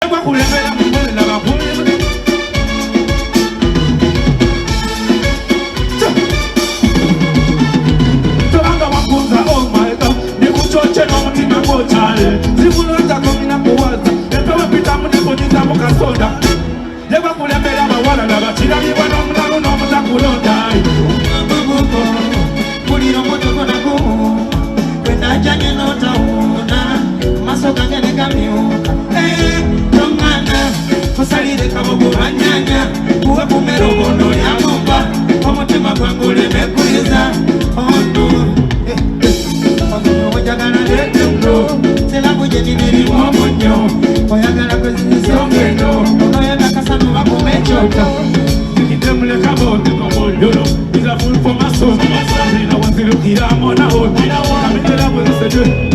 Yagwa kulembera mubulira bakulembera Tobanga wakunza oh my God Nikuchoche n'omutima gw'okyale Zikulotako mina kuwaza Epewe pita munebonyiza mukasoda Yagwa kulembera bawala labakirabibwa n'omulalu n'omutakulonda Pulira motoko nago Wenajanye notaona Maso gange negamyuka Tongana Kusalire kabogo banyanya Uwe kumero bono ya mumba Omutima gwangu lemekuliza Ono Ojagala lete mlo Sela kuje niniri mwomonyo Oyagala kuzisongeno Ono yada kasanu wakumechota Demle kabote komololo Is a fool for my soul Zina wanzirukira mona hoti Kamendela wezesede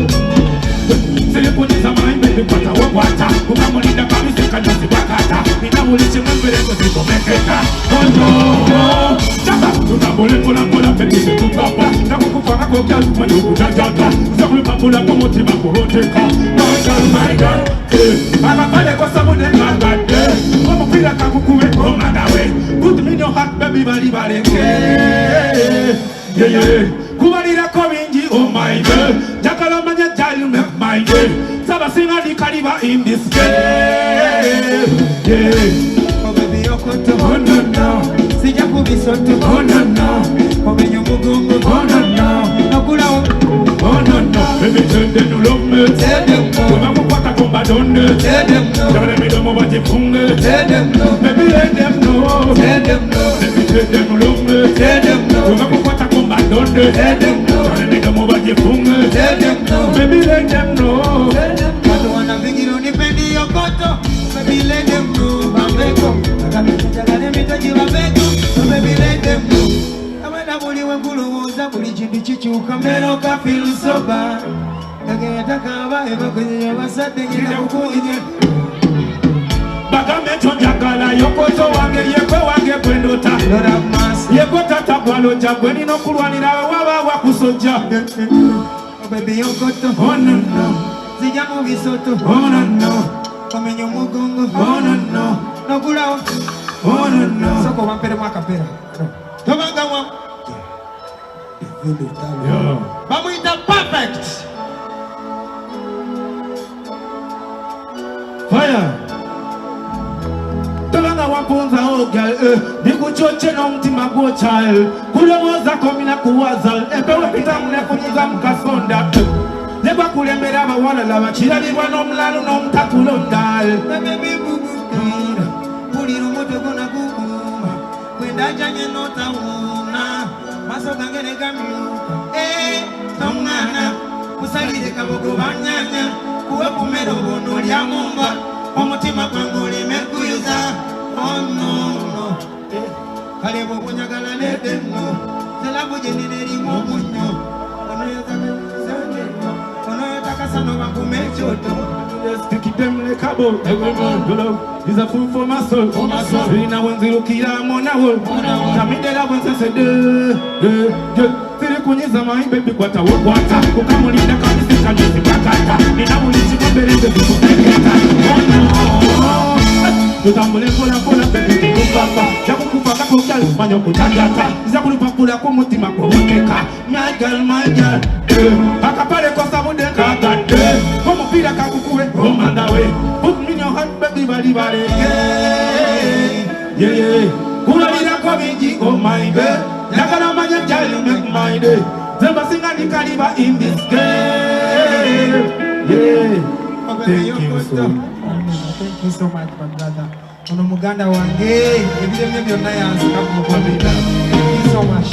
Silipunyiza maimbe Kwata wakwata Kukamulinda kamisika nyasi bakata Ninamulichi mwembele kuzikomekeka Oh no Chaka Tutambule pula pula Fekise tutapa Nakukufaka kokya Manuku jajata Zakulu papula Kumutima kuroteka My God Akapale kwa sabune kagade Omupira kakukuwe Omadawe Put me in your heart baby bali baleke Yeah yeah Kubalira kominji oh my God Jakala manya jali make my day Saba singa di kaliba in this game Yeah Oh baby yokoto Oh no no Sija kubisoto Oh no no Omenyo mugungu Oh no no Nokula Oh no no Baby tell them you love me Tell them no Kuma kukwata kumba donde Tell them no Jale mi domo wajifunge Tell them no Baby let them know Tell them no Baby tell them you love me Tell them no Kuma kukwata kumba donde Tell them no Jale mi domo wajifunge Tell them no Baby let them know Tell them no Watu wanavingiro nipendi yokoto Baby let them know Bambeko Jagale mitaji wabeko Baby let them know Amada buli wenguluwoza Buli chindu chichuka Mero ka feel soba Nageta kaba eba kwenye wasate Ngina kukuinye Bagame chonjakala yokoto wange yekwe wange kwendota Lord have mercy Yekwe tata kwalo jagwe nino kulwanira wawa wakusoja Oh baby yokoto Oh no no Zija mubisoto Oh no no Komenyo mugongo Oh no no Nokula Oh no no Soko wampere mwaka pera Tobaga wa Yo Bamuita perfect Fire Tolanga wapunza oh girl Nikuchoche n'omutima gw'okyale Kulowooza komina kuwaza Epewe pita munefunyiza mukasonda Negwa kulembera abawala laba kirabibwa n'omulalu n'omutakulonda Baby bubukira Pulira omutego naguguma Kwendajanye notawuna Maso gange negamyuka Tongana Kusalire kabogo banyanya Kuwe kumero bono lya mumba Omutima gwangu limekuyuza Oh no no Kale bwo bunyagala lede no Selabu jeneri mo bunyo Ono yataka sangeno Ono yataka sano bakumechoto Stick them like a boat You love is a food for my soul Rina wenzirukira mona hol Kamindela wenzese Siri kunyiza my baby kwata wakwata Kukamulinda kamisika nyusi bakata Ninamulichi mbereze kukuteketa Oh no Tutambule kola kola baby kikupapa Jakukupaka kukyali manyo kutajata Zakulupakula kumutima kuhoteka My girl Akapale kosa mudeka gade Omupira kakukuwe omandawe Put me in your heart baby bali baleke Yeah yeah Kulalira kwa minji oh my God Yakala manya jali make my day Zemba singa ni kaliba in this game Yeah Thank you so much Thank you so much my brother Ono muganda wange Ebile mbyo na yansi kapu Thank you so much